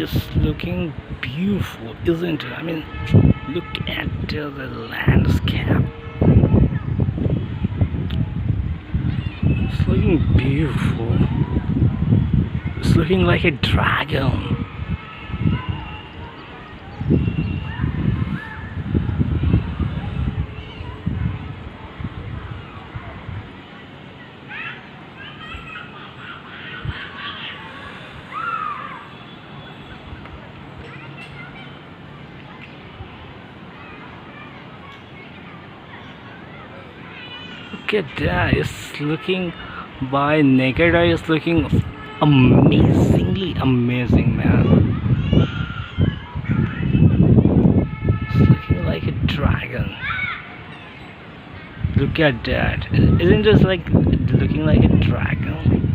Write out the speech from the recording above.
is looking beautiful, isn't it? I mean, look at the landscape. It's looking beautiful. It's looking like a dragon. Look at that. It's looking by naked eye. It's looking amazingly amazing, man. It's looking like a dragon. Look at that. Isn't this like looking like a dragon?